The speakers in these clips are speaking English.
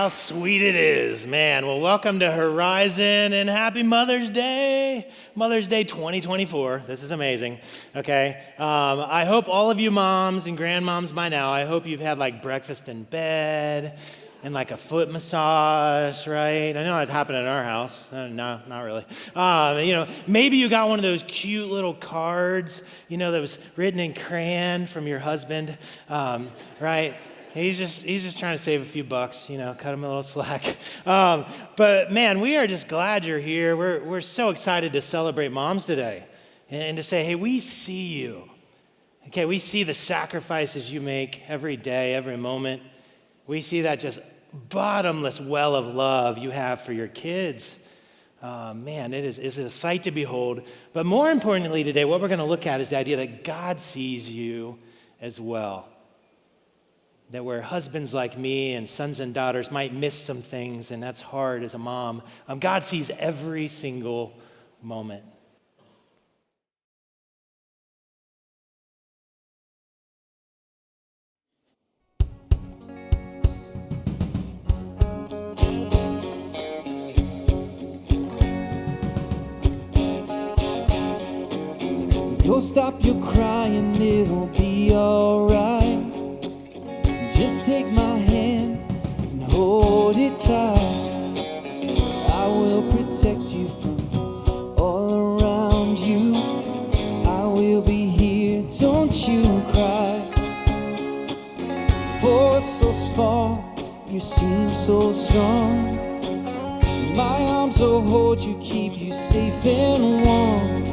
How sweet it is, man. Well, welcome to Horizon and happy Mother's Day. Mother's Day 2024. This is amazing. Okay. I hope all of you moms and grandmoms by now, I hope you've had like breakfast in bed and like a foot massage, right? I know it happened in our house. No, not really. Maybe you got one of those cute little cards, that was written in crayon from your husband, right? He's just trying to save a few bucks, cut him a little slack. But man, we are just glad you're here. We're so excited to celebrate moms today and to say, hey, we see you. Okay, we see the sacrifices you make every day, every moment. We see that just bottomless well of love you have for your kids. Man, it is a sight to behold. But more importantly today, what we're going to look at is the idea that God sees you as well. That where husbands like me and sons and daughters might miss some things, and that's hard as a mom, God sees every single moment. Go stop your crying, it'll be alright. Just take my hand and hold it tight. I will protect you from all around you. I will be here, don't you cry. For so small, you seem so strong. My arms will hold you, keep you safe and warm.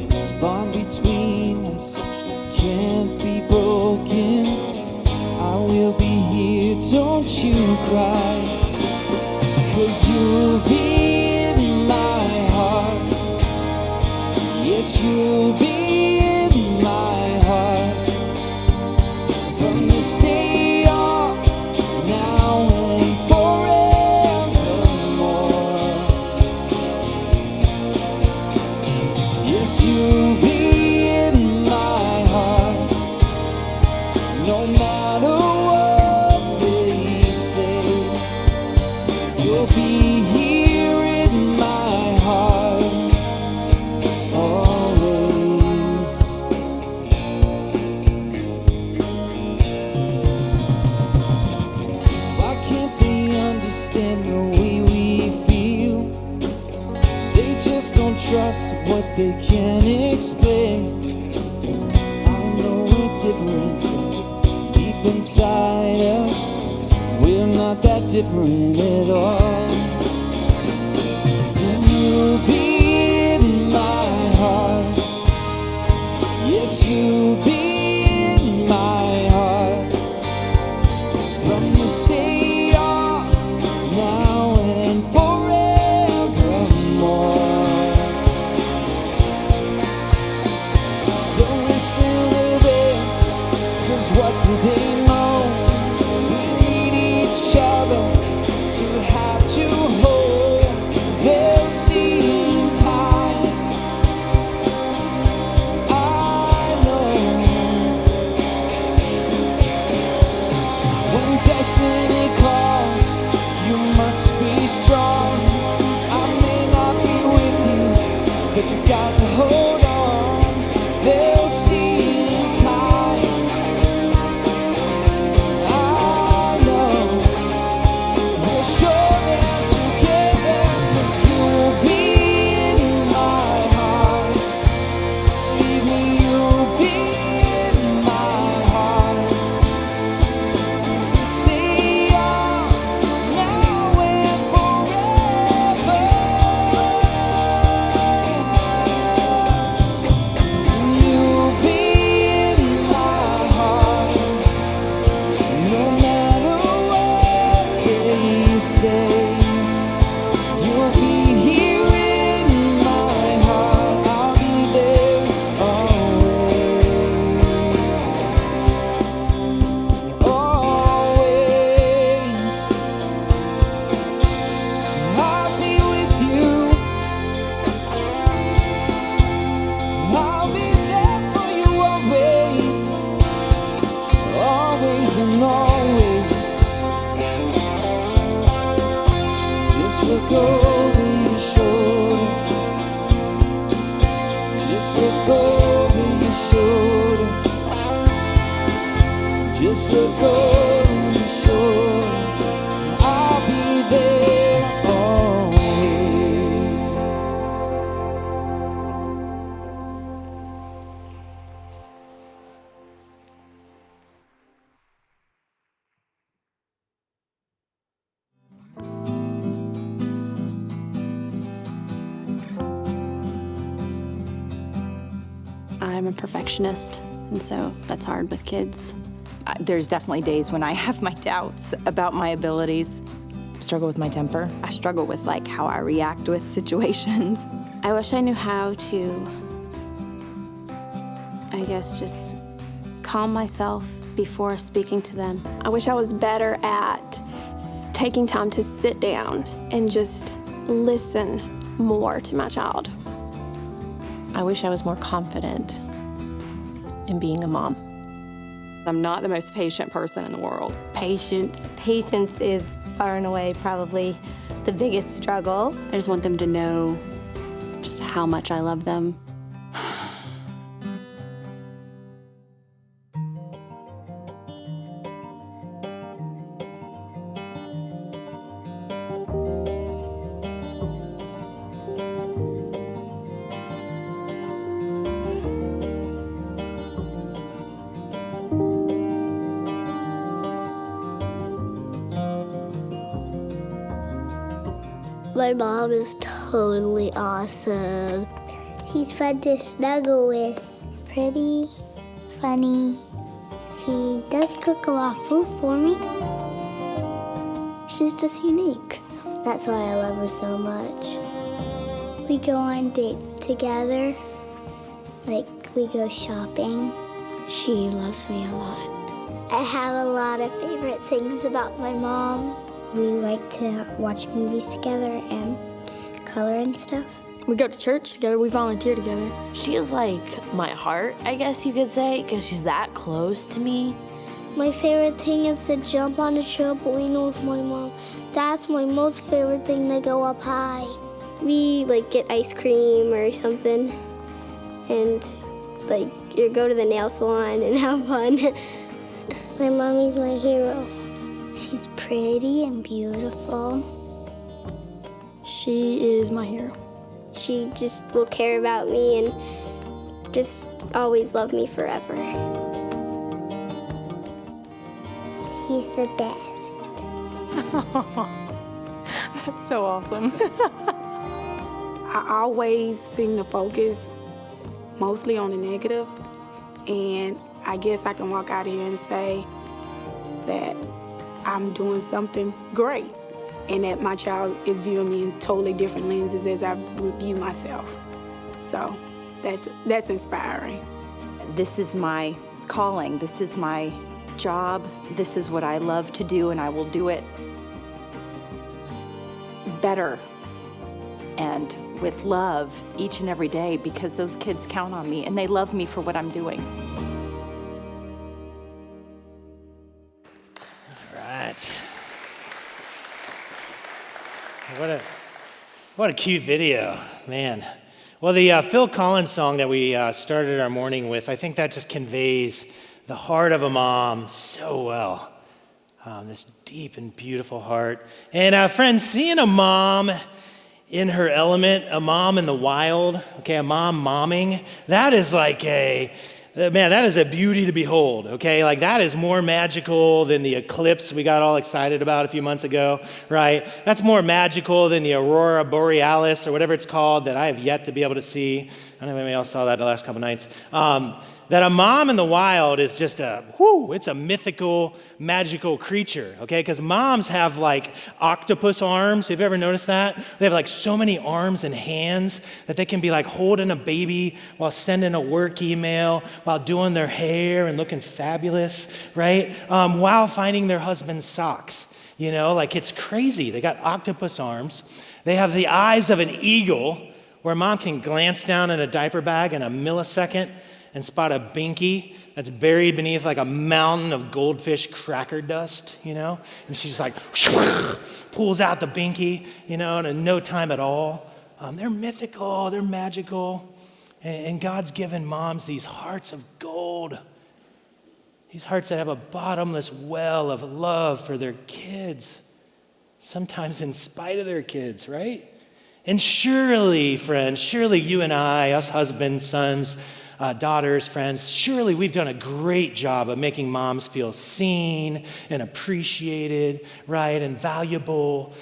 This bond between us can't be broken. I will be here, don't you cry. 'Cause you'll be in my heart. Yes, you'll be in my heart. From this day on, now and forevermore. Yes, you'll be in my heart. No matter what they say, you'll be here in my heart, always. Why can't they understand the way we feel? They just don't trust what they can't explain. I know we're different, but deep inside us, we're not that different at all. And you'll be in my heart. Yes, you'll be in my heart. From this day on, now and forevermore. Don't listen to them, 'cause what do they know? We need each other to have to hold. They'll see in time. I know when destiny calls, you must be strong. I may not be with you, but you got to hold on. They'll see in time. I know we'll show them together, 'cause you'll be in my heart. Believe me, you'll be in my heart. Stay on now and forever. look over your shoulder. Just look over your shoulder. I'll be there always. I'm a perfectionist, and so that's hard with kids. There's definitely days when I have my doubts about my abilities. Struggle with my temper. I struggle with like how I react with situations. I wish I knew how to, I guess, just calm myself before speaking to them. I wish I was better at taking time to sit down and just listen more to my child. I wish I was more confident in being a mom. I'm not the most patient person in the world. Patience. Patience is far and away probably the biggest struggle. I just want them to know just how much I love them. My mom is totally awesome. She's fun to snuggle with. Pretty, funny. She does cook a lot of food for me. She's just unique. That's why I love her so much. We go on dates together. Like, we go shopping. She loves me a lot. I have a lot of favorite things about my mom. We like to watch movies together and color and stuff. We go to church together, we volunteer together. She is like my heart, I guess you could say, because she's that close to me. My favorite thing is to jump on the trampoline with my mom. That's my most favorite thing, to go up high. We like get ice cream or something and like you go to the nail salon and have fun. My mommy's my hero. She's pretty and beautiful. She is my hero. She just will care about me and just always love me forever. She's the best. That's so awesome. I always seem to focus mostly on the negative, and I guess I can walk out here and say that I'm doing something great and that my child is viewing me in totally different lenses as I would view myself. So that's inspiring. This is my calling. This is my job. This is what I love to do, and I will do it better and with love each and every day because those kids count on me and they love me for what I'm doing. What a cute video, man. Well, the Phil Collins song that we started our morning with, I think that just conveys the heart of a mom so well. This deep and beautiful heart. And friends, seeing a mom in her element, a mom in the wild, okay, a mom momming, that is like that is a beauty to behold, okay? Like that is more magical than the eclipse we got all excited about a few months ago, right? That's more magical than the aurora borealis or whatever it's called that I have yet to be able to see. I don't know if anybody else saw that the last couple nights. That a mom in the wild is just it's a mythical, magical creature, okay? Because moms have like octopus arms. Have you ever noticed that? They have like so many arms and hands that they can be like holding a baby while sending a work email, while doing their hair and looking fabulous, right? While finding their husband's socks, you know? Like it's crazy. They got octopus arms. They have the eyes of an eagle where mom can glance down in a diaper bag in a millisecond and spot a binky that's buried beneath like a mountain of goldfish cracker dust, you know? And she's like, pulls out the binky, you know, in no time at all. They're mythical, they're magical. And God's given moms these hearts of gold, these hearts that have a bottomless well of love for their kids, sometimes in spite of their kids, right? And surely, friends, surely you and I, us husbands, sons, daughters, friends, surely we've done a great job of making moms feel seen and appreciated, right, and valuable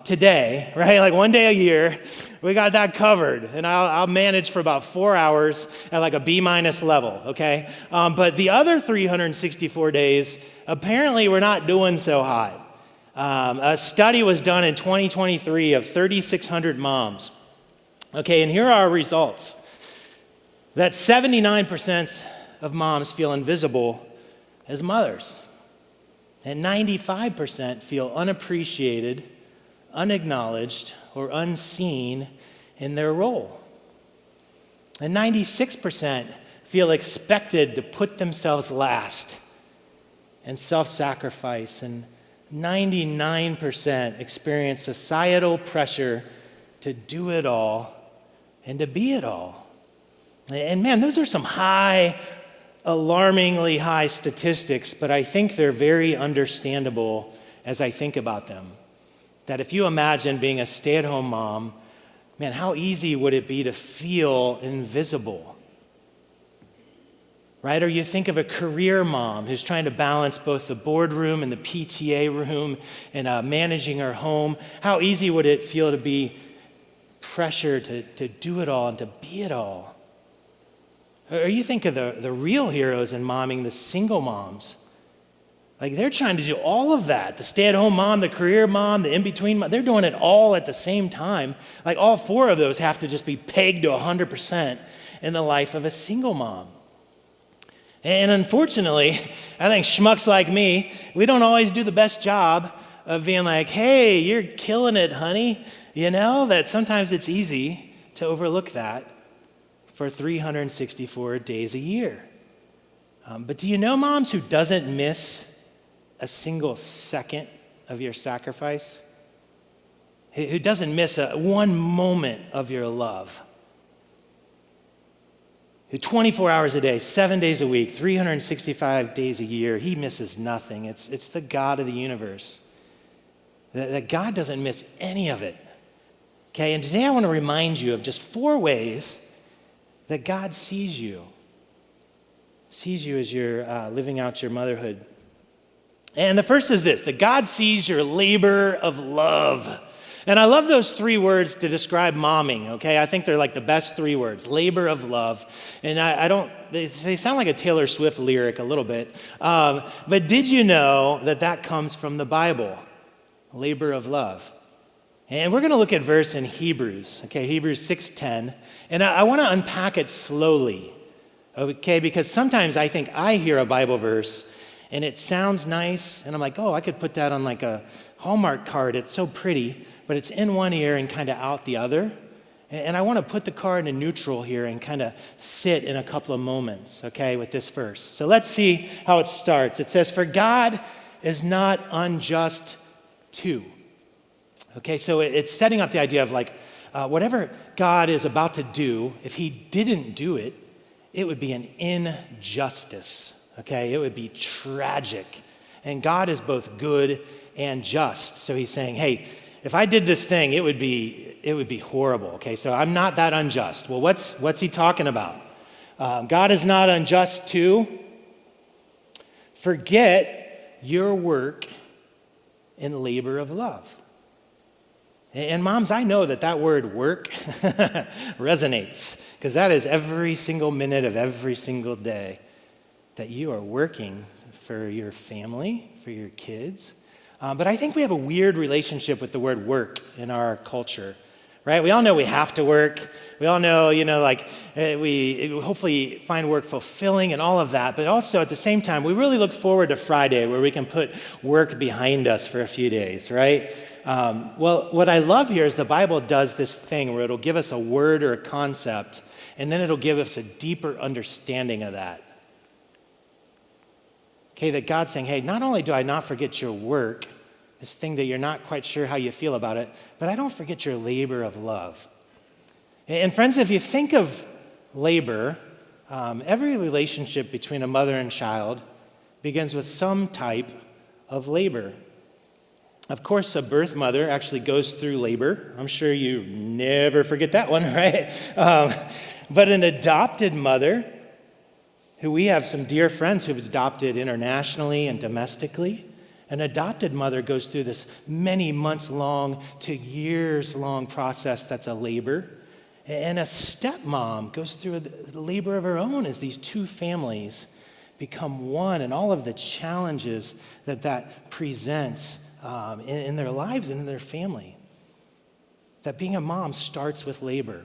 today, right? Like one day a year, we got that covered, and I'll manage for about 4 hours at like a B- level, okay? But the other 364 days, apparently we're not doing so hot. A study was done in 2023 of 3,600 moms, okay, and here are our results. That 79% of moms feel invisible as mothers, and 95% feel unappreciated, unacknowledged, or unseen in their role. And 96% feel expected to put themselves last and self-sacrifice, and 99% experience societal pressure to do it all and to be it all. And man, those are some alarmingly high statistics, but I think they're very understandable as I think about them. That if you imagine being a stay-at-home mom, man, how easy would it be to feel invisible? Right? Or you think of a career mom who's trying to balance both the boardroom and the PTA room and managing her home. How easy would it feel to be pressured to do it all and to be it all? Or you think of the real heroes in momming, the single moms. Like they're trying to do all of that. The stay-at-home mom, the career mom, the in-between mom, they're doing it all at the same time. Like all four of those have to just be pegged to 100% in the life of a single mom. And unfortunately, I think schmucks like me, we don't always do the best job of being like, hey, you're killing it, honey. You know, that sometimes it's easy to overlook that for 364 days a year. But do you know, moms, who doesn't miss a single second of your sacrifice? Who doesn't miss one moment of your love? Who 24 hours a day, 7 days a week, 365 days a year, he misses nothing. It's the God of the universe. That God doesn't miss any of it. Okay, and today I want to remind you of just 4 ways that God sees you as you're living out your motherhood. And the first is this, that God sees your labor of love. And I love those 3 words to describe momming, okay? I think they're like the best 3 words, labor of love. And they sound like a Taylor Swift lyric a little bit. But did you know that comes from the Bible? Labor of love. And we're going to look at a verse in Hebrews, okay, Hebrews 6:10. And I want to unpack it slowly, okay, because sometimes I think I hear a Bible verse and it sounds nice, and I'm like, oh, I could put that on like a Hallmark card. It's so pretty, but it's in one ear and kind of out the other. And I want to put the card in neutral here and kind of sit in a couple of moments, okay, with this verse. So let's see how it starts. It says, for God is not unjust too. Okay, so it's setting up the idea of like, whatever God is about to do, if he didn't do it, it would be an injustice, okay? It would be tragic. And God is both good and just. So he's saying, hey, if I did this thing, it would be horrible, okay? So I'm not that unjust. Well, what's he talking about? God is not unjust too. Forget your work in labor of love. And moms, I know that word work resonates, because that is every single minute of every single day that you are working for your family, for your kids. But I think we have a weird relationship with the word work in our culture, right? We all know we have to work. We all know, we hopefully find work fulfilling and all of that. But also at the same time, we really look forward to Friday where we can put work behind us for a few days, right? Well, what I love here is the Bible does this thing where it'll give us a word or a concept, and then it'll give us a deeper understanding of that. Okay, that God's saying, hey, not only do I not forget your work, this thing that you're not quite sure how you feel about it, but I don't forget your labor of love. And friends, if you think of labor, every relationship between a mother and child begins with some type of labor. Of course, a birth mother actually goes through labor. I'm sure you never forget that one, right? But an adopted mother, who we have some dear friends who've adopted internationally and domestically, an adopted mother goes through this many months long to years long process that's a labor. And a stepmom goes through the labor of her own as these two families become one, and all of the challenges that presents in their lives and in their family. That being a mom starts with labor.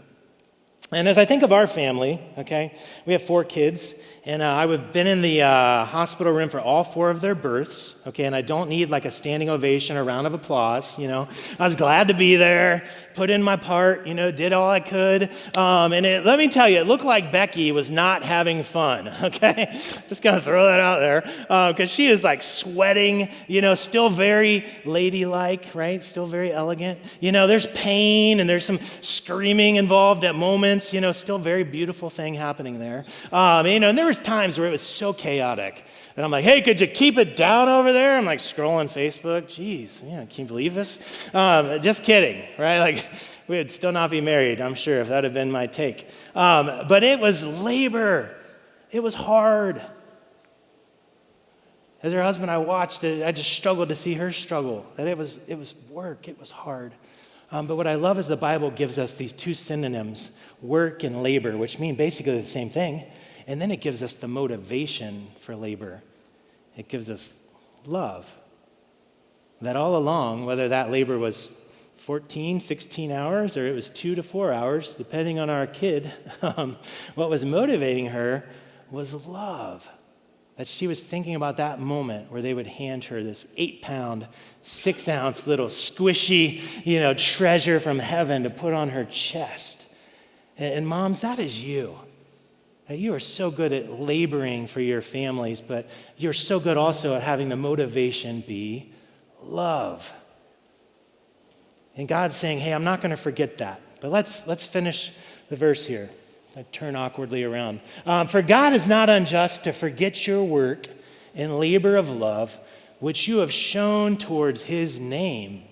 And as I think of our family, okay, we have 4 kids, and I've been in the hospital room for all 4 of their births, okay, and I don't need like a standing ovation or round of applause, I was glad to be there, put in my part, did all I could, and let me tell you, it looked like Becky was not having fun, okay? Just gonna throw that out there, because she is like sweating, still very ladylike, right? Still very elegant. There's pain and there's some screaming involved at moments, still very beautiful thing happening there. And there was times where it was so chaotic. And I'm like, hey, could you keep it down over there? I'm like scrolling Facebook. Jeez, can you believe this? Just kidding, right? Like, we would still not be married, I'm sure, if that had been my take. But it was labor. It was hard. As her husband, I watched it. I just struggled to see her struggle. That it was work. It was hard. But what I love is the Bible gives us these 2 synonyms, work and labor, which mean basically the same thing. And then it gives us the motivation for labor. It gives us love. That all along, whether that labor was 14, 16 hours, or it was 2 to 4 hours, depending on our kid, what was motivating her was love. That she was thinking about that moment where they would hand her this 8-pound, 6-ounce little squishy, treasure from heaven to put on her chest. And moms, that is you. You are so good at laboring for your families, but you're so good also at having the motivation be love. And God's saying, hey, I'm not going to forget that. But let's finish the verse here. I turn awkwardly around. For God is not unjust to forget your work and labor of love, which you have shown towards his name.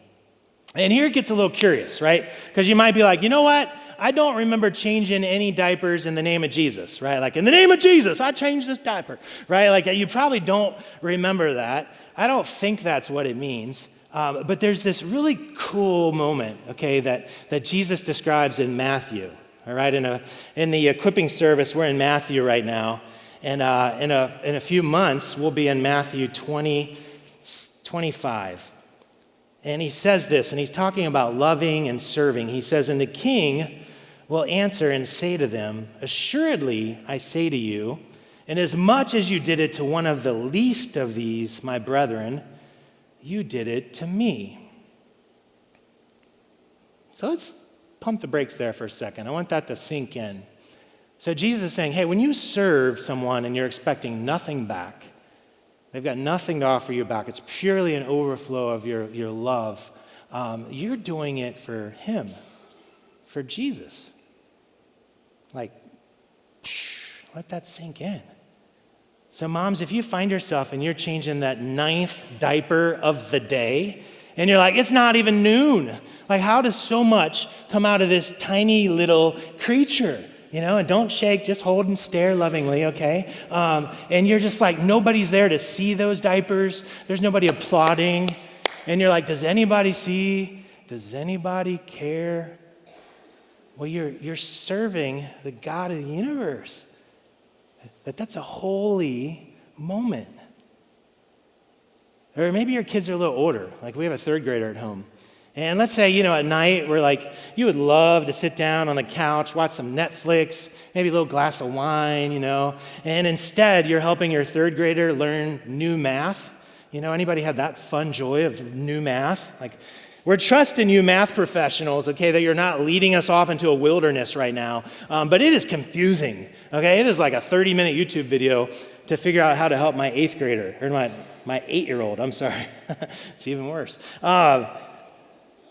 And here it gets a little curious, right? Because you might be like, you know what? I don't remember changing any diapers in the name of Jesus, right? Like, in the name of Jesus, I changed this diaper, right? Like, you probably don't remember that. I don't think that's what it means. But there's this really cool moment, okay, that Jesus describes in Matthew, all right? In the equipping service, we're in Matthew right now. And in a few months, we'll be in Matthew 25. And he says this, and he's talking about loving and serving. He says, and the king will answer and say to them, assuredly, I say to you, inasmuch as you did it to one of the least of these, my brethren, you did it to me. So let's pump the brakes there for a second. I want that to sink in. So Jesus is saying, hey, when you serve someone and you're expecting nothing back, they've got nothing to offer you back, it's purely an overflow of your love, you're doing it for him, for Jesus. Like, let that sink in. So moms, if you find yourself and you're changing that 9th diaper of the day, and you're like, it's not even noon. Like, how does so much come out of this tiny little creature? And don't shake, just hold and stare lovingly, okay? And you're just like, nobody's there to see those diapers. There's nobody applauding. And you're like, does anybody see? Does anybody care? Well, you're serving the God of the universe. That's a holy moment. Or maybe your kids are a little older. Like, we have a 3rd grader at home. And let's say, at night, we're like, you would love to sit down on the couch, watch some Netflix, maybe a little glass of wine, and instead you're helping your 3rd grader learn new math. Anybody have that fun joy of new math? Like, we're trusting you math professionals, okay, that you're not leading us off into a wilderness right now. But it is confusing, okay? It is like a 30-minute YouTube video to figure out how to help my 8th grader, or my 8-year-old, I'm sorry. It's even worse.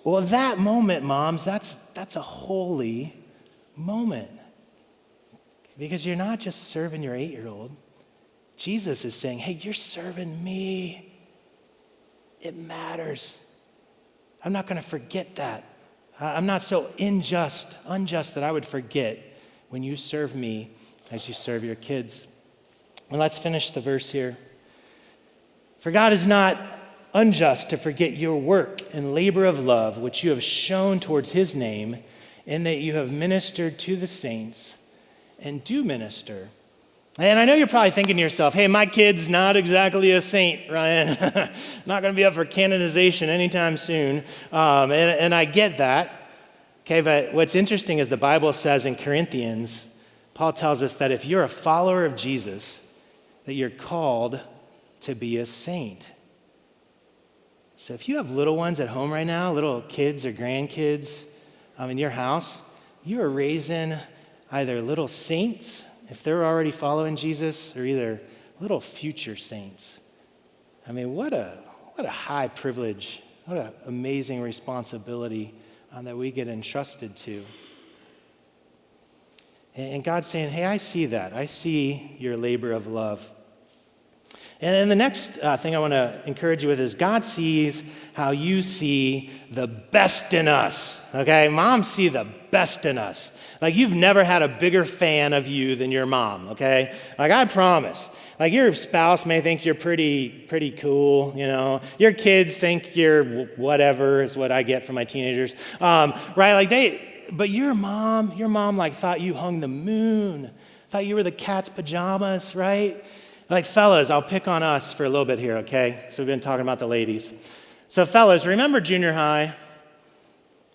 Well, that moment, moms, that's a holy moment. Because you're not just serving your 8-year-old. Jesus is saying, hey, you're serving me. It matters. I'm not going to forget that. I'm not so unjust that I would forget when you serve me as you serve your kids. And let's finish the verse here. For God is not unjust to forget your work and labor of love, which you have shown towards his name, in that you have ministered to the saints and do minister. And I know you're probably thinking to yourself, hey, my kid's not exactly a saint, Ryan. Not going to be up for canonization anytime soon. And I get that. Okay, but what's interesting is the Bible says in Corinthians, Paul tells us that if you're a follower of Jesus, that you're called to be a saint. So if you have little ones at home right now, little kids or grandkids in your house, you are raising either little saints, if they're already following Jesus, or either little future saints. I mean, what a high privilege, what an amazing responsibility that we get entrusted to. And God's saying, hey, I see that. I see your labor of love. And then the next thing I want to encourage you with is God sees how you see the best in us, okay? Moms see the best in us. Like, you've never had a bigger fan of you than your mom, okay? Like, I promise. Like, your spouse may think you're pretty cool, you know? Your kids think you're whatever, is what I get from my teenagers, right? Like, but your mom like thought you hung the moon, thought you were the cat's pajamas, right? Like, fellas, I'll pick on us for a little bit here, okay? So we've been talking about the ladies. So fellas, remember junior high?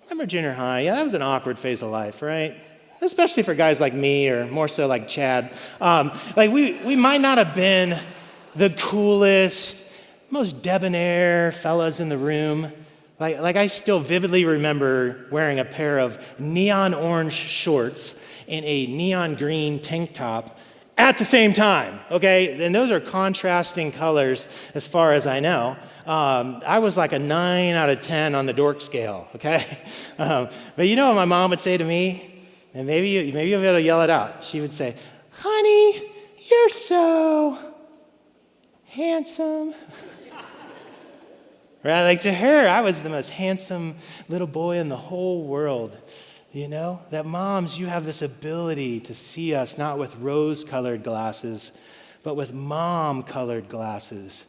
Yeah, that was an awkward phase of life, right? Especially for guys like me, or more so like Chad. Like, we might not have been the coolest, most debonair fellas in the room. Like I still vividly remember wearing a pair of neon orange shorts and a neon green tank top at the same time, okay? And those are contrasting colors as far as I know. I was like a 9 out of 10 on the dork scale, okay? But you know what my mom would say to me? And maybe you'll be able to yell it out. She would say, honey, you're so handsome. Right? Like, to her, I was the most handsome little boy in the whole world. You know, that moms, you have this ability to see us not with rose-colored glasses, but with mom-colored glasses.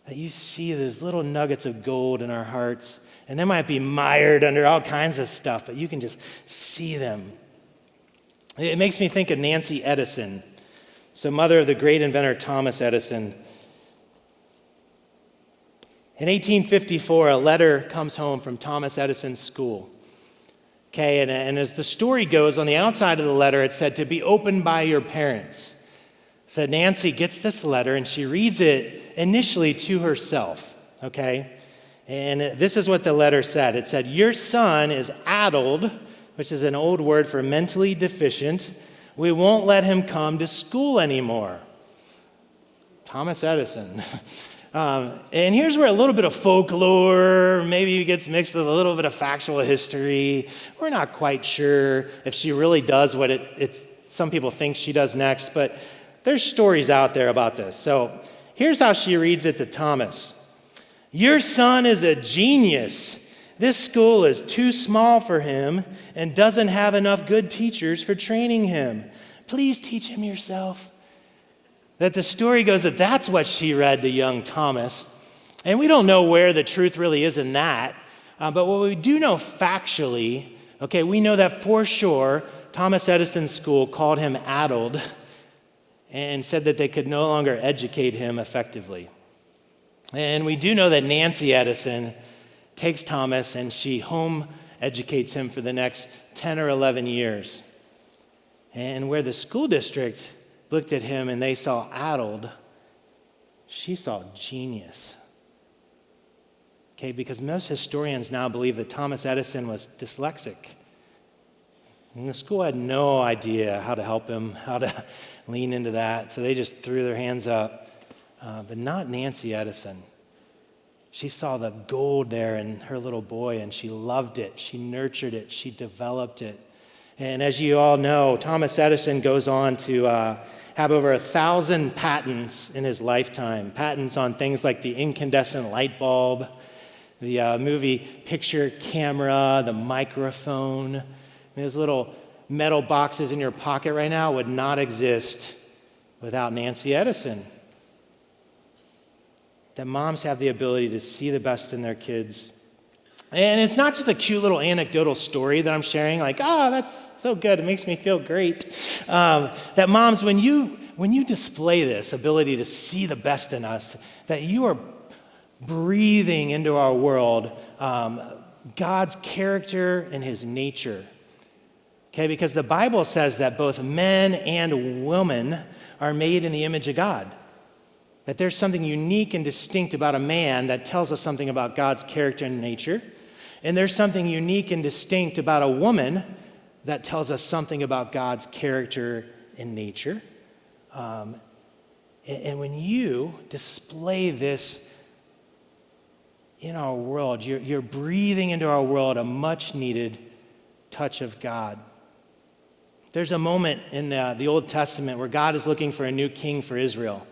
That you see those little nuggets of gold in our hearts, and they might be mired under all kinds of stuff, but you can just see them. It makes me think of Nancy Edison, so mother of the great inventor Thomas Edison. In 1854, a letter comes home from Thomas Edison's school. Okay, and as the story goes, on the outside of the letter, it said, to be opened by your parents. So Nancy gets this letter, and she reads it initially to herself, okay? And this is what the letter said. It said, your son is addled, which is an old word for mentally deficient. We won't let him come to school anymore. Thomas Edison. And here's where a little bit of folklore maybe gets mixed with a little bit of factual history. We're not quite sure if she really does what some people think she does next, but there's stories out there about this. So here's how she reads it to Thomas. Your son is a genius. This school is too small for him and doesn't have enough good teachers for training him. Please teach him yourself. That the story goes that that's what she read to young Thomas. And we don't know where the truth really is in that. But what we do know factually, okay, we know that for sure Thomas Edison's school called him addled and said that they could no longer educate him effectively. And we do know that Nancy Edison takes Thomas and she home educates him for the next 10 or 11 years. And where the school district looked at him and they saw addled, she saw genius. Okay, because most historians now believe that Thomas Edison was dyslexic. And the school had no idea how to help him, how to lean into that, so they just threw their hands up. But not Nancy Edison. She saw the gold there in her little boy and she loved it. She nurtured it. She developed it. And as you all know, Thomas Edison goes on to have over 1,000 patents in his lifetime, patents on things like the incandescent light bulb, the movie picture camera, the microphone. Those little metal boxes in your pocket right now would not exist without Nancy Edison. That moms have the ability to see the best in their kids. And it's not just a cute little anecdotal story that I'm sharing, like, oh, that's so good, it makes me feel great. That moms, when you display this ability to see the best in us, that you are breathing into our world God's character and his nature. Okay, because the Bible says that both men and women are made in the image of God. That there's something unique and distinct about a man that tells us something about God's character and nature. And there's something unique and distinct about a woman that tells us something about God's character and nature. And when you display this in our world, you're breathing into our world a much needed touch of God. There's a moment in the Old Testament where God is looking for a new king for Israel.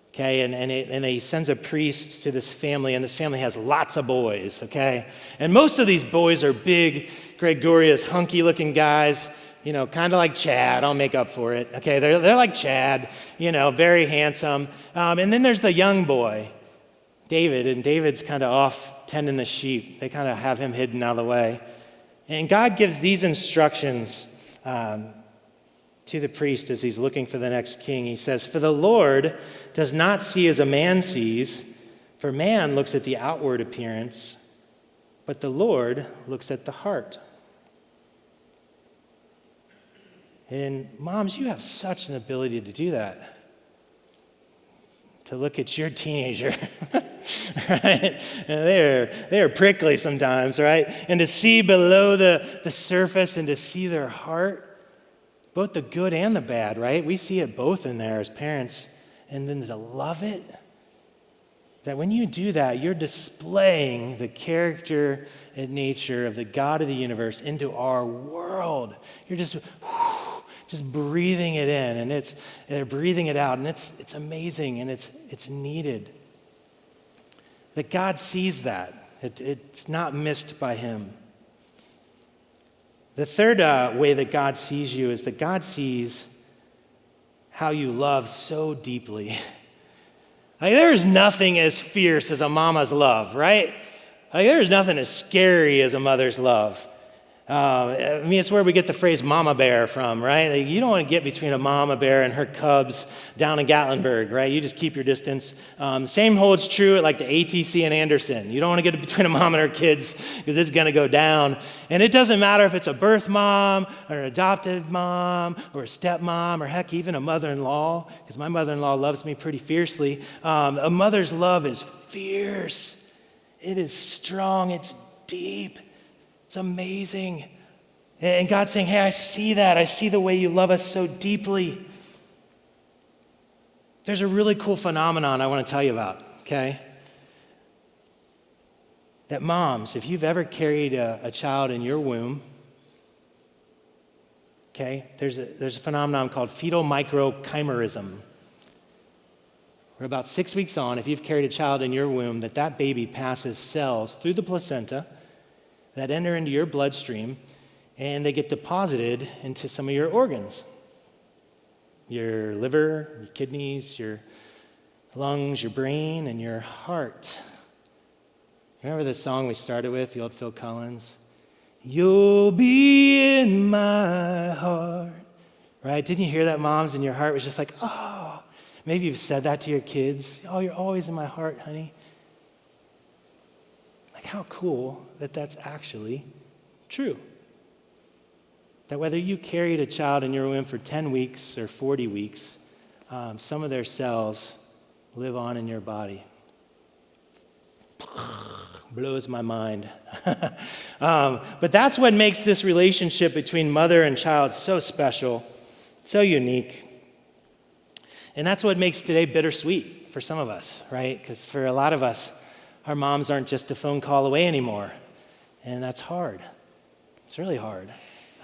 Okay, and he sends a priest to this family, and this family has lots of boys, okay? And most of these boys are big, gregarious, hunky-looking guys, kind of like Chad. I'll make up for it, okay? They're like Chad, very handsome. And then there's the young boy, David, and David's kind of off tending the sheep. They kind of have him hidden out of the way. And God gives these instructions to the priest as he's looking for the next king. He says, "For the Lord does not see as a man sees, for man looks at the outward appearance, but the Lord looks at the heart." And moms, you have such an ability to do that. To look at your teenager, right? And they're prickly sometimes, right? And to see below the surface and to see their heart, both the good and the bad, right? We see it both in there as parents. And then to love it, that when you do that, you're displaying the character and nature of the God of the universe into our world. You're just breathing it in, and they're breathing it out, and it's amazing, and it's needed. That God sees that. It's not missed by him. The third way that God sees you is that God sees how you love so deeply. Like, there is nothing as fierce as a mama's love, right? Like, there is nothing as scary as a mother's love. It's where we get the phrase mama bear from, right? Like, you don't want to get between a mama bear and her cubs down in Gatlinburg, right? You just keep your distance. Same holds true at like the ATC in Anderson. You don't want to get between a mom and her kids because it's going to go down. And it doesn't matter if it's a birth mom or an adopted mom or a stepmom or heck, even a mother-in-law, because my mother-in-law loves me pretty fiercely. A mother's love is fierce. It is strong. It's deep. It's amazing. And God's saying, hey, I see that. I see the way you love us so deeply. There's a really cool phenomenon I want to tell you about, okay? That moms, if you've ever carried a child in your womb, okay, there's a phenomenon called fetal microchimerism. Where about 6 weeks on, if you've carried a child in your womb, that baby passes cells through the placenta that enter into your bloodstream, and they get deposited into some of your organs. Your liver, your kidneys, your lungs, your brain, and your heart. Remember the song we started with, the old Phil Collins? You'll be in my heart. Right? Didn't you hear that, moms? And your heart was just like, oh. Maybe you've said that to your kids. Oh, you're always in my heart, honey. How cool that that's actually true. That whether you carried a child in your womb for 10 weeks or 40 weeks, some of their cells live on in your body. Blows my mind. But that's what makes this relationship between mother and child so special, so unique. And that's what makes today bittersweet for some of us, right? Because for a lot of us, our moms aren't just a phone call away anymore. And that's hard. It's really hard.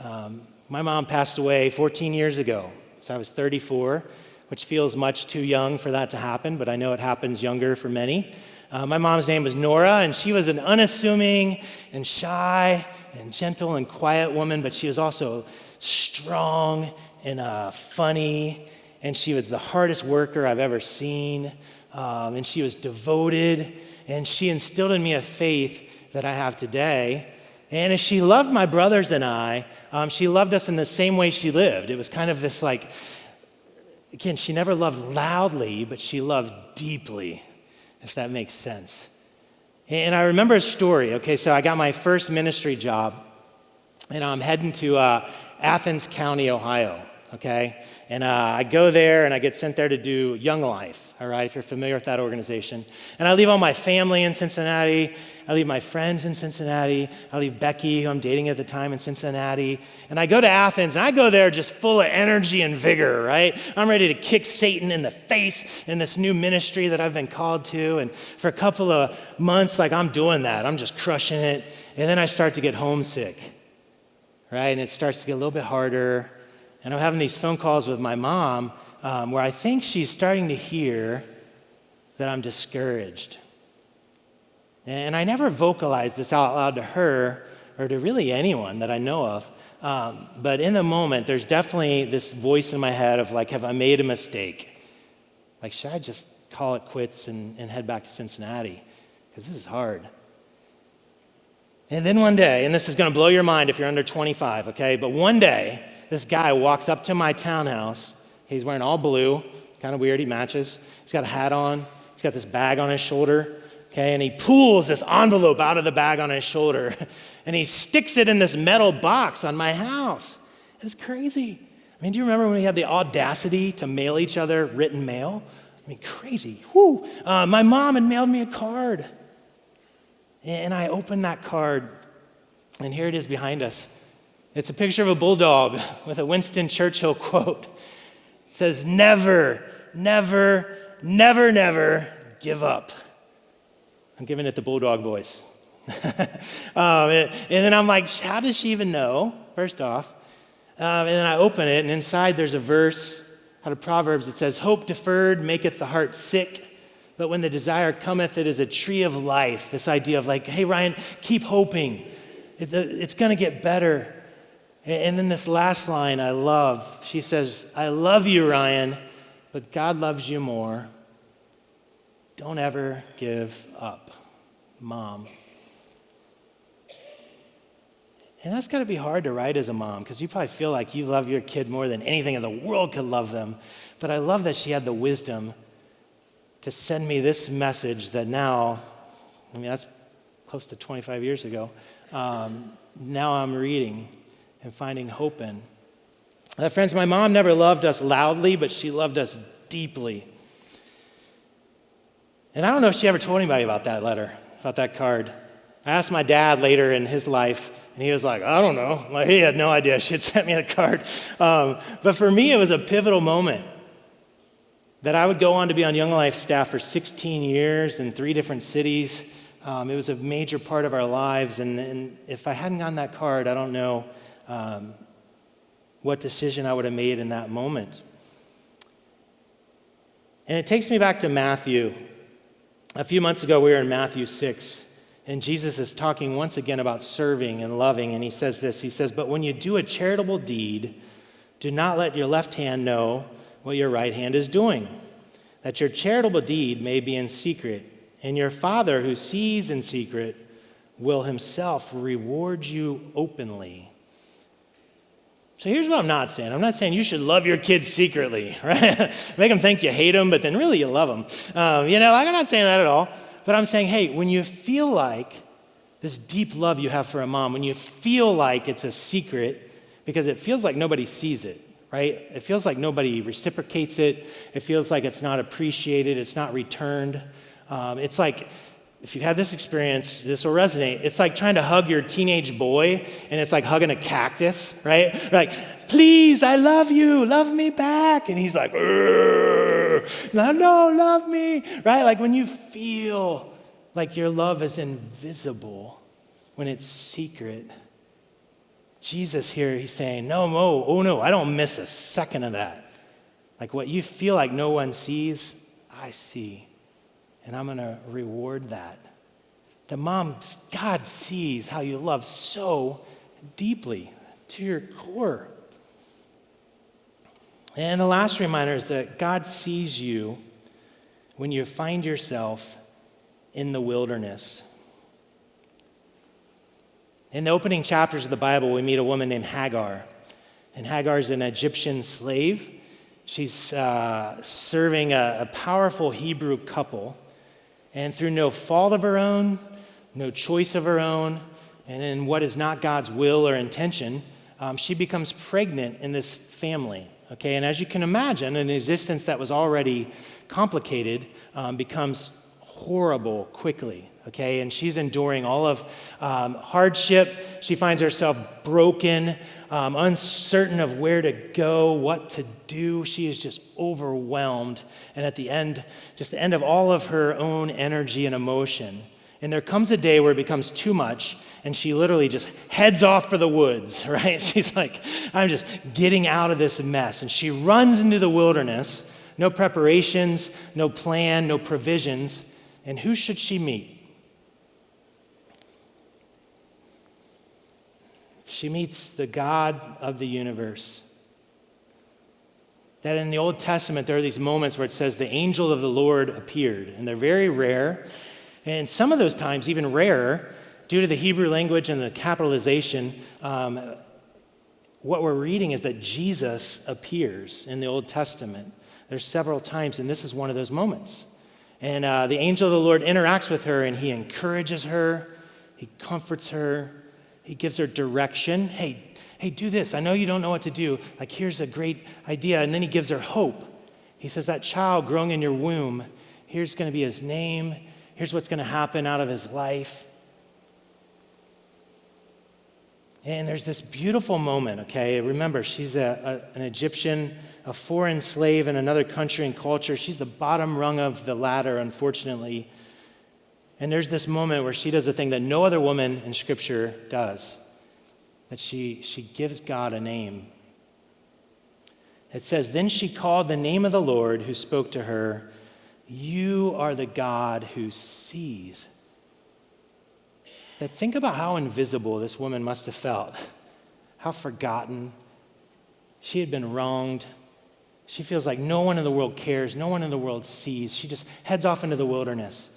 My mom passed away 14 years ago, so I was 34, which feels much too young for that to happen, but I know it happens younger for many. My mom's name was Nora, and she was an unassuming and shy and gentle and quiet woman, but she was also strong and funny, and she was the hardest worker I've ever seen, and she was devoted, and she instilled in me a faith that I have today. And as she loved my brothers and I, she loved us in the same way she lived. It was kind of this again, she never loved loudly, but she loved deeply, if that makes sense. And I remember a story. Okay, so I got my first ministry job, and I'm heading to Athens County, Ohio, okay? And I go there, and I get sent there to do Young Life, all right, if you're familiar with that organization. And I leave all my family in Cincinnati. I leave my friends in Cincinnati. I leave Becky, who I'm dating at the time, in Cincinnati. And I go to Athens, and I go there just full of energy and vigor, right? I'm ready to kick Satan in the face in this new ministry that I've been called to. And for a couple of months, I'm doing that. I'm just crushing it. And then I start to get homesick, right? And it starts to get a little bit harder. And I'm having these phone calls with my mom where I think she's starting to hear that I'm discouraged. And I never vocalized this out loud to her or to really anyone that I know of. But in the moment, there's definitely this voice in my head of have I made a mistake? Should I just call it quits and head back to Cincinnati? Because this is hard. And then one day, and this is going to blow your mind if you're under 25, okay? But one day, this guy walks up to my townhouse. He's wearing all blue, kind of weird, he matches. He's got a hat on. He's got this bag on his shoulder, okay? And he pulls this envelope out of the bag on his shoulder, and he sticks it in this metal box on my house. It's crazy. I mean, do you remember when we had the audacity to mail each other written mail? I mean, crazy. Whew. My mom had mailed me a card. And I opened that card, and here it is behind us. It's a picture of a bulldog with a Winston Churchill quote. It says, never, never, never, never give up. I'm giving it the bulldog voice. And then I'm like, how does she even know, first off? And then I open it, and inside there's a verse out of Proverbs. It says, hope deferred maketh the heart sick, but when the desire cometh, it is a tree of life. This idea of hey, Ryan, keep hoping. It's going to get better. And then this last line I love. She says, I love you, Ryan, but God loves you more. Don't ever give up, Mom. And that's got to be hard to write as a mom, because you probably feel like you love your kid more than anything in the world could love them. But I love that she had the wisdom to send me this message that now, that's close to 25 years ago, now I'm reading and finding hope in. Friends, my mom never loved us loudly, but she loved us deeply. And I don't know if she ever told anybody about that letter, about that card. I asked my dad later in his life, and he was like, I don't know. He had no idea she had sent me the card. But for me, it was a pivotal moment that I would go on to be on Young Life staff for 16 years in 3 different cities. It was a major part of our lives, and if I hadn't gotten that card, I don't know what decision I would have made in that moment. And it takes me back to Matthew. A few months ago, we were in Matthew 6, and Jesus is talking once again about serving and loving, and he says this. He says, but when you do a charitable deed, do not let your left hand know what your right hand is doing, that your charitable deed may be in secret, and your Father who sees in secret will himself reward you openly. So here's what I'm not saying. I'm not saying you should love your kids secretly, right? Make them think you hate them, but then really you love them. I'm not saying that at all. But I'm saying, hey, when you feel like this deep love you have for a mom, when you feel like it's a secret, because it feels like nobody sees it, right? It feels like nobody reciprocates it. It feels like it's not appreciated. It's not returned. It's like, if you've had this experience, this will resonate. It's like trying to hug your teenage boy, and it's like hugging a cactus, right? Like, please, I love you, love me back. And he's like, no, love me, right? Like when you feel like your love is invisible, when it's secret, Jesus here, he's saying, no, I don't miss a second of that. Like what you feel like no one sees, I see. And I'm going to reward that. The mom, God sees how you love so deeply to your core. And the last reminder is that God sees you when you find yourself in the wilderness. In the opening chapters of the Bible, we meet a woman named Hagar. And Hagar is an Egyptian slave. She's serving a powerful Hebrew couple. And through no fault of her own, no choice of her own, and in what is not God's will or intention, she becomes pregnant in this family. Okay, and as you can imagine, an existence that was already complicated becomes horrible quickly. Okay, and she's enduring all of hardship. She finds herself broken, uncertain of where to go, what to do. She is just overwhelmed. And at the end, just the end of all of her own energy and emotion. And there comes a day where it becomes too much, and she literally just heads off for the woods, right? She's like, I'm just getting out of this mess. And she runs into the wilderness, no preparations, no plan, no provisions. And who should she meet? She meets the God of the universe. That in the Old Testament, there are these moments where it says the angel of the Lord appeared, and they're very rare. And some of those times, even rarer, due to the Hebrew language and the capitalization, what we're reading is that Jesus appears in the Old Testament. There's several times, and this is one of those moments. And the angel of the Lord interacts with her, and he encourages her, he comforts her, he gives her direction. Hey, do this. I know you don't know what to do. Like, here's a great idea. And then he gives her hope. He says, that child growing in your womb, here's going to be his name. Here's what's going to happen out of his life. And there's this beautiful moment, okay? Remember, she's an Egyptian, a foreign slave in another country and culture. She's the bottom rung of the ladder, unfortunately. And there's this moment where she does a thing that no other woman in Scripture does, that she gives God a name. It says, then she called the name of the Lord who spoke to her, you are the God who sees. That think about how invisible this woman must have felt, how forgotten. She had been wronged. She feels like no one in the world cares, no one in the world sees. She just heads off into the wilderness.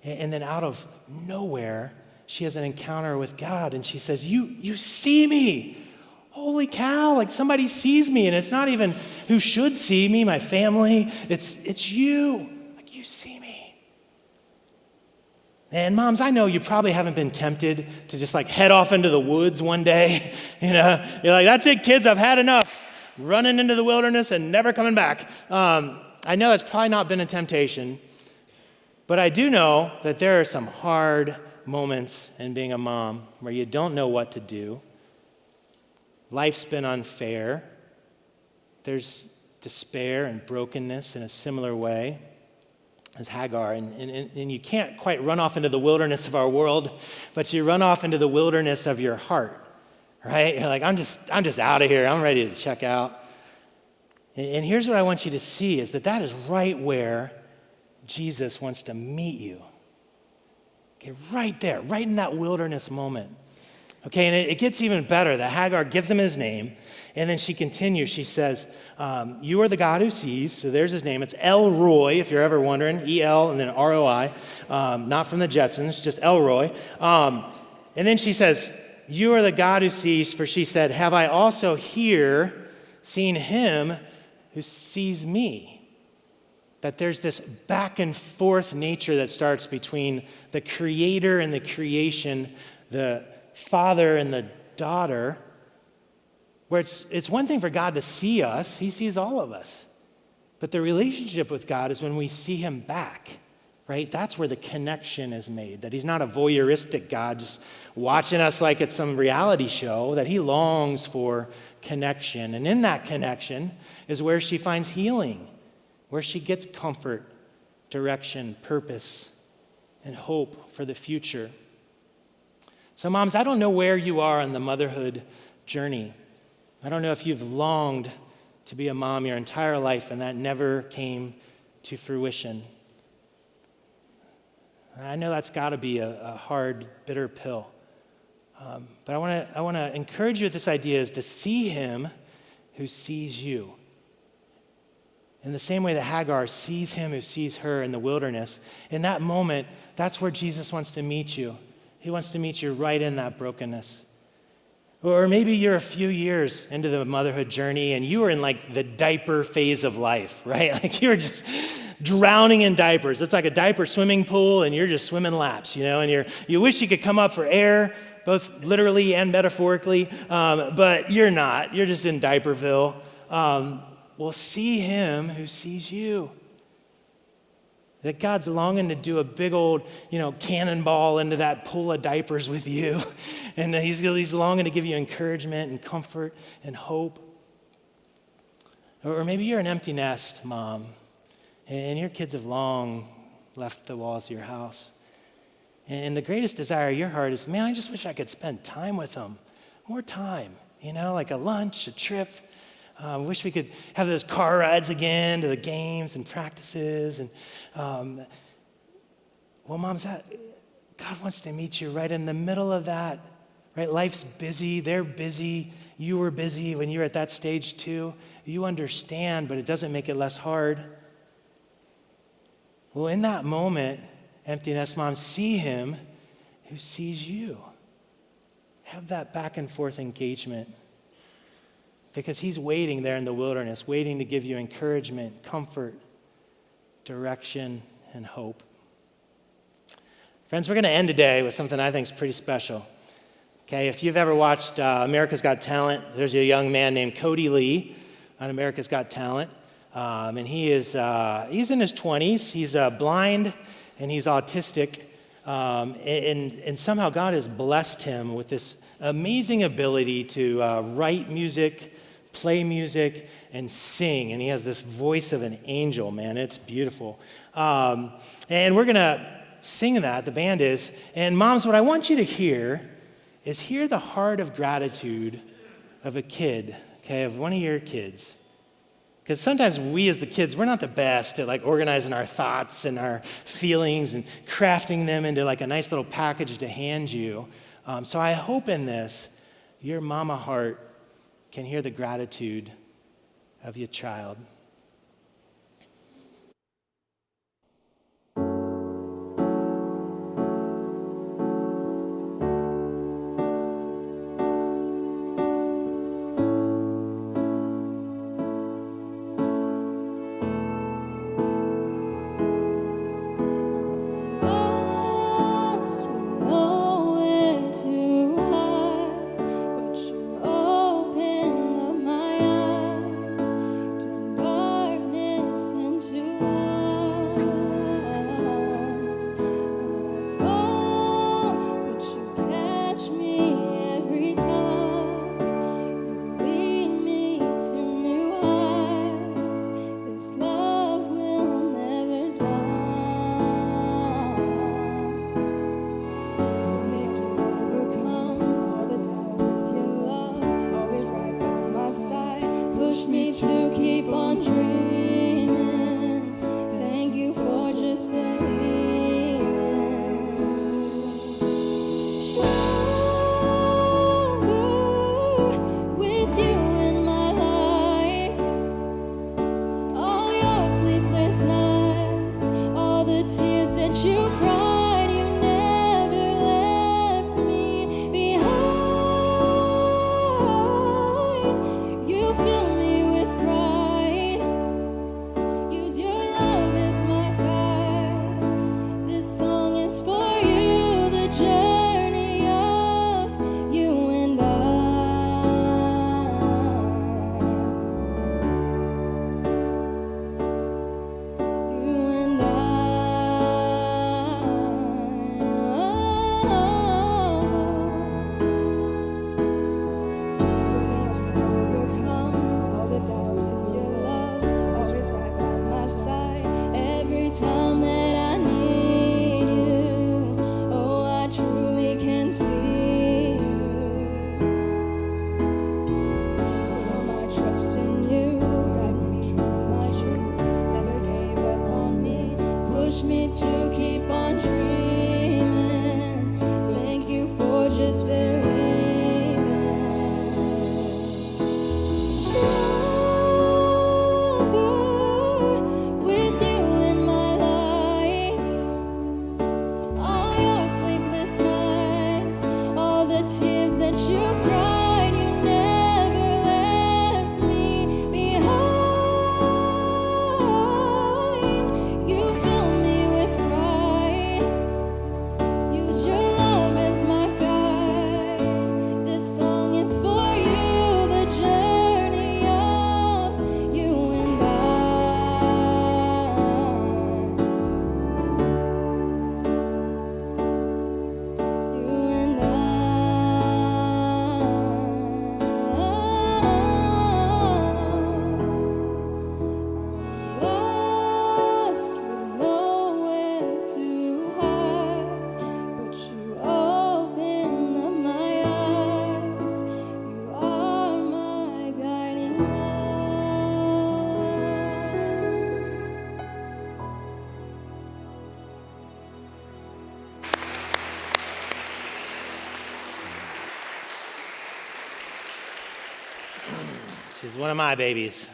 And then out of nowhere, she has an encounter with God, and she says, you see me. Holy cow, like somebody sees me, and it's not even who should see me, my family. It's you. Like, you see me. And moms, I know you probably haven't been tempted to just like head off into the woods one day. You know, you're like, that's it, kids, I've had enough. Running into the wilderness and never coming back. I know that's probably not been a temptation. But I do know that there are some hard moments in being a mom where you don't know what to do. Life's been unfair. There's despair and brokenness in a similar way as Hagar. And you can't quite run off into the wilderness of our world, but you run off into the wilderness of your heart, right? You're like, I'm just out of here. I'm ready to check out. And here's what I want you to see is that is right where Jesus wants to meet you. Okay, right there, right in that wilderness moment. Okay, and it gets even better. That Hagar gives him his name, and then she continues. She says, you are the God who sees. So there's his name. It's El Roy, if you're ever wondering. E-L and then R-O-I. Not from the Jetsons, just El Roy. And then she says, you are the God who sees, for she said, have I also here seen him who sees me? That there's this back and forth nature that starts between the creator and the creation, the father and the daughter, where it's one thing for God to see us, he sees all of us. But the relationship with God is when we see him back, right? That's where the connection is made, that he's not a voyeuristic God just watching us like it's some reality show, that he longs for connection. And in that connection is where she finds healing, where she gets comfort, direction, purpose, and hope for the future. So moms, I don't know where you are on the motherhood journey. I don't know if you've longed to be a mom your entire life and that never came to fruition. I know that's got to be a hard, bitter pill. But I want to encourage you with this idea is to see him who sees you. In the same way that Hagar sees him who sees her in the wilderness, in that moment, that's where Jesus wants to meet you. He wants to meet you right in that brokenness. Or maybe you're a few years into the motherhood journey and you were in like the diaper phase of life, right? Like you were just drowning in diapers. It's like a diaper swimming pool and you're just swimming laps, and you wish you could come up for air, both literally and metaphorically, but you're not. You're just in Diaperville. Well, see him who sees you. That God's longing to do a big old, cannonball into that pool of diapers with you. And he's longing to give you encouragement and comfort and hope. Or maybe you're an empty nest mom, and your kids have long left the walls of your house. And the greatest desire of your heart is, man, I just wish I could spend time with them. More time, like a lunch, a trip. I wish we could have those car rides again to the games and practices. And moms, God wants to meet you right in the middle of that, right? Life's busy. They're busy. You were busy when you were at that stage too. You understand, but it doesn't make it less hard. Well, in that moment, empty nest moms, see him who sees you. Have that back and forth engagement. Because he's waiting there in the wilderness, waiting to give you encouragement, comfort, direction, and hope. Friends, we're going to end today with something I think is pretty special. Okay, if you've ever watched America's Got Talent, there's a young man named Kodi Lee on America's Got Talent. And he's in his 20s. He's blind and he's autistic. And somehow God has blessed him with this amazing ability to write music, play music, and sing. And he has this voice of an angel, man. It's beautiful. And we're going to sing that, the band is. And moms, what I want you to hear is hear the heart of gratitude of a kid, okay, of one of your kids. Because sometimes we as the kids, we're not the best at like organizing our thoughts and our feelings and crafting them into like a nice little package to hand you. So I hope in this, your mama heart can hear the gratitude of your child. She's one of my babies,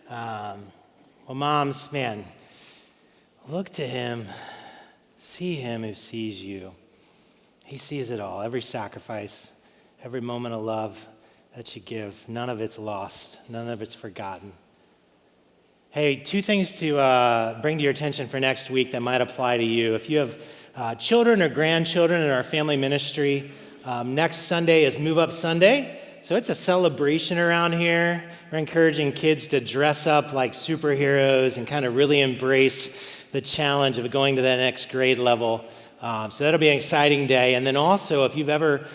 Well, moms, man, look to him, see him who sees you. He sees it all, every sacrifice, every moment of love that you give. None of it's lost, none of it's forgotten. Hey, two things to bring to your attention for next week that might apply to you. If you have children or grandchildren in our family ministry, next Sunday is Move Up Sunday. So it's a celebration around here. We're encouraging kids to dress up like superheroes and kind of really embrace the challenge of going to that next grade level. So that'll be an exciting day. And then also, if you've ever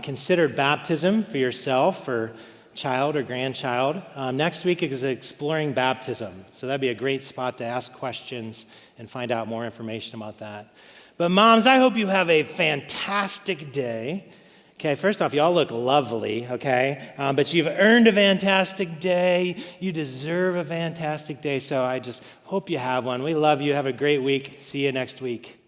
considered baptism for yourself or child or grandchild, next week is Exploring Baptism. So that'd be a great spot to ask questions and find out more information about that. But moms, I hope you have a fantastic day. Okay, first off, y'all look lovely, okay? But you've earned a fantastic day. You deserve a fantastic day. So I just hope you have one. We love you. Have a great week. See you next week.